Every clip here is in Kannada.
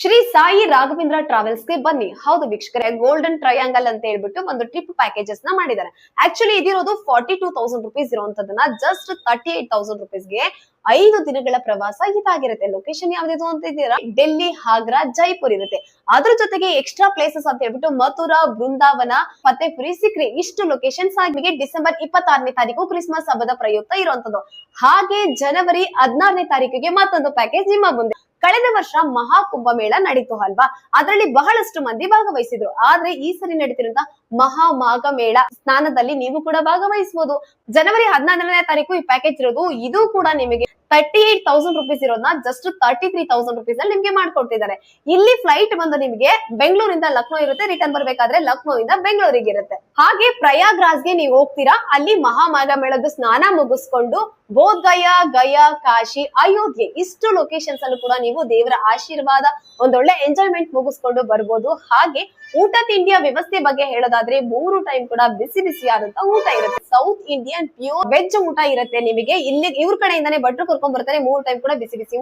ಶ್ರೀ ಸಾಯಿ ರಾಘವೇಂದ್ರ ಟ್ರಾವೆಲ್ಸ್ ಗೆ ಬನ್ನಿ. ಹೌದು ವೀಕ್ಷಕರೇ, ಗೋಲ್ಡನ್ ಟ್ರಯಾಂಗಲ್ ಅಂತ ಹೇಳ್ಬಿಟ್ಟು ಒಂದು ಟ್ರಿಪ್ ಪ್ಯಾಕೇಜಸ್ ನ ಮಾಡಿದ್ದಾರೆ. ಆಕ್ಚುಲಿ ಇದಿರೋದು 42,000 ರುಪೀಸ್ ಇರುವಂತದನ್ನ ಜಸ್ಟ್ 38,000 ರುಪೀಸ್ಗೆ 5 ದಿನಗಳ ಪ್ರವಾಸ ಇದಾಗಿರುತ್ತೆ. ಲೊಕೇಶನ್ ಯಾವ್ದು ಅಂತ ಇದ್ದೀರಾ, ಡೆಲ್ಲಿ, ಆಗ್ರಾ, ಜೈಪುರ್ ಇರುತ್ತೆ. ಅದ್ರ ಜೊತೆಗೆ ಎಕ್ಸ್ಟ್ರಾ ಪ್ಲೇಸಸ್ ಅಂತ ಹೇಳ್ಬಿಟ್ಟು ಮಥುರಾ, ಬೃಂದಾವನ, ಫತೇಪುರಿ ಸಿಕ್ರಿ ಇಷ್ಟು ಲೊಕೇಶನ್ಸ್ ಆಗಿ ಡಿಸೆಂಬರ್ 26ನೇ ತಾರೀಕು ಕ್ರಿಸ್ಮಸ್ ಹಬ್ಬದ ಪ್ರಯುಕ್ತ ಇರುವಂತದ್ದು. ಹಾಗೆ ಜನವರಿ 16ನೇ ತಾರೀಕಿಗೆ ಮತ್ತೊಂದು ಪ್ಯಾಕೇಜ್ ನಿಮ್ಮ ಮುಂದೆ. ಕಳೆದ ವರ್ಷ ಮಹಾ ಕುಂಭಮೇಳ ನಡೀತು ಅಲ್ವಾ, ಅದರಲ್ಲಿ ಬಹಳಷ್ಟು ಮಂದಿ ಭಾಗವಹಿಸಿದ್ರು. ಆದ್ರೆ ಈ ಸರಿ ನಡೀತಿರುವಂತ ಮಹಾ ಮಾಘ ಮೇಳ ಸ್ನಾನದಲ್ಲಿ ನೀವು ಕೂಡ ಭಾಗವಹಿಸಬಹುದು. ಜನವರಿ 14ನೇ ತಾರೀಕು ಈ ಪ್ಯಾಕೇಜ್ ಇರೋದು. ಇದು ಕೂಡ ನಿಮಗೆ 38,000 ರುಪೀಸ್ ಇರೋದನ್ನ ಜಸ್ಟ್ 33,000 ರುಪೀಸ್ ಅಲ್ಲಿ ನಿಮ್ಗೆ ಮಾಡ್ಕೊಡ್ತಿದ್ದಾರೆ. ಇಲ್ಲಿ ಫ್ಲೈಟ್ ಬಂದು ನಿಮ್ಗೆ ಬೆಂಗಳೂರಿಂದ ಲಕ್ನೋ ಇರುತ್ತೆ, ರಿಟರ್ನ್ ಬರ್ಬೇಕಾದ್ರೆ ಲಕ್ನೋ ಇಂದ ಬೆಂಗಳೂರಿಗೆ ಇರುತ್ತೆ. ಹಾಗೆ ಪ್ರಯಾಗ್ರಾಜ್ಗೆ ನೀವು ಹೋಗ್ತೀರಾ, ಅಲ್ಲಿ ಮಹಾಮಾಘ ಮೇಳದ ಸ್ನಾನ ಮುಗಿಸ್ಕೊಂಡು ಬೋಧ್ ಗಯಾ, ಕಾಶಿ, ಅಯೋಧ್ಯೆ ಇಷ್ಟು ಲೊಕೇಶನ್ಸ್ ಅಲ್ಲೂ ಕೂಡ ನೀವು ದೇವರ ಆಶೀರ್ವಾದ, ಒಂದೊಳ್ಳೆ ಎಂಜಾಯ್ಮೆಂಟ್ ಮುಗಿಸ್ಕೊಂಡು ಬರ್ಬೋದು. ಹಾಗೆ ಊಟ ತಿಂಡಿಯ ವ್ಯವಸ್ಥೆ ಬಗ್ಗೆ ಹೇಳೋದಾದ್ರೆ 3 ಟೈಮ್ ಕೂಡ ಬಿಸಿ ಬಿಸಿಯಾದಂತ ಊಟ ಇರುತ್ತೆ. ಸೌತ್ ಇಂಡಿಯನ್ ಪ್ಯೂರ್ ವೆಜ್ ಊಟ ಇರುತ್ತೆ ನಿಮಗೆ. ಇಲ್ಲಿ ಇವ್ರ ಕಡೆಯಿಂದಾನೇ ಭಟ್ರು ಕರ್ಕೊಂಡ್ ಬರ್ತಾರೆ. 3 ಟೈಮ್ ಕೂಡ ಬಿಸಿ ಬಿಸಿ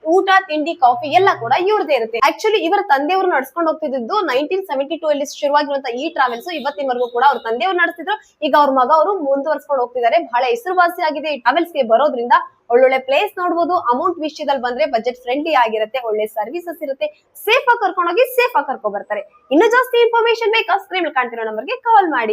ಊಟ ತಿಂಡಿ, ಕಾಫಿ ಎಲ್ಲ ಕೂಡ ಇವ್ರದೇ ಇರುತ್ತೆ. ಆಕ್ಚುಲಿ ಇವರ ತಂದೆಯವರು ನಡ್ಸ್ಕೊಂಡು ಹೋಗ್ತಿದ್ದು 1972 ಅಲ್ಲಿ ಶುರುವಾಗಿರುವಂತ ಈ ಟ್ರಾವೆಲ್ಸ್ ಇವತ್ತಿನವರೆಗೂ ಕೂಡ ಅವ್ರ ತಂದೆಯವರು ನಡೆಸ್ತಿದ್ರು. ಈಗ ಅವ್ರ ಮಗ ಅವರು ಮುಂದುವರ್ಸ್ಕೊಂಡು ಹೋಗ್ತಿದ್ದಾರೆ. ಬಹಳ ಹೆಸರುವಾಸಿ ಆಗಿದೆ ಈ ಟ್ರಾವೆಲ್ಸ್ ಗೆ ಬರೋದ್ರಿಂದ. ಒಳ್ಳೊಳ್ಳೆ ಪ್ಲೇಸ್ ನೋಡಬಹುದು. ಅಮೌಂಟ್ ವಿಷಯದಲ್ಲಿ ಬಂದ್ರೆ ಬಜೆಟ್ ಫ್ರೆಂಡ್ಲಿ ಆಗಿರುತ್ತೆ, ಒಳ್ಳೆ ಸರ್ವಿಸಸ್ ಇರುತ್ತೆ, ಸೇಫ್ ಆಗಿ ಕರ್ಕೊಂಡೋಗಿ ಸೇಫ್ ಆಗಿ ಕರ್ಕೊಂಡ್ ಬರ್ತಾರೆ. ಇನ್ನು ಜಾಸ್ತಿ ಇನ್ಫಾರ್ಮೇಶನ್ ಬೇಕಾ, ಸ್ಕ್ರೀನ್ ಕಾಣ್ತಿರೋ ನಂಬರ್ಗೆ ಕಾಲ್ ಮಾಡಿ.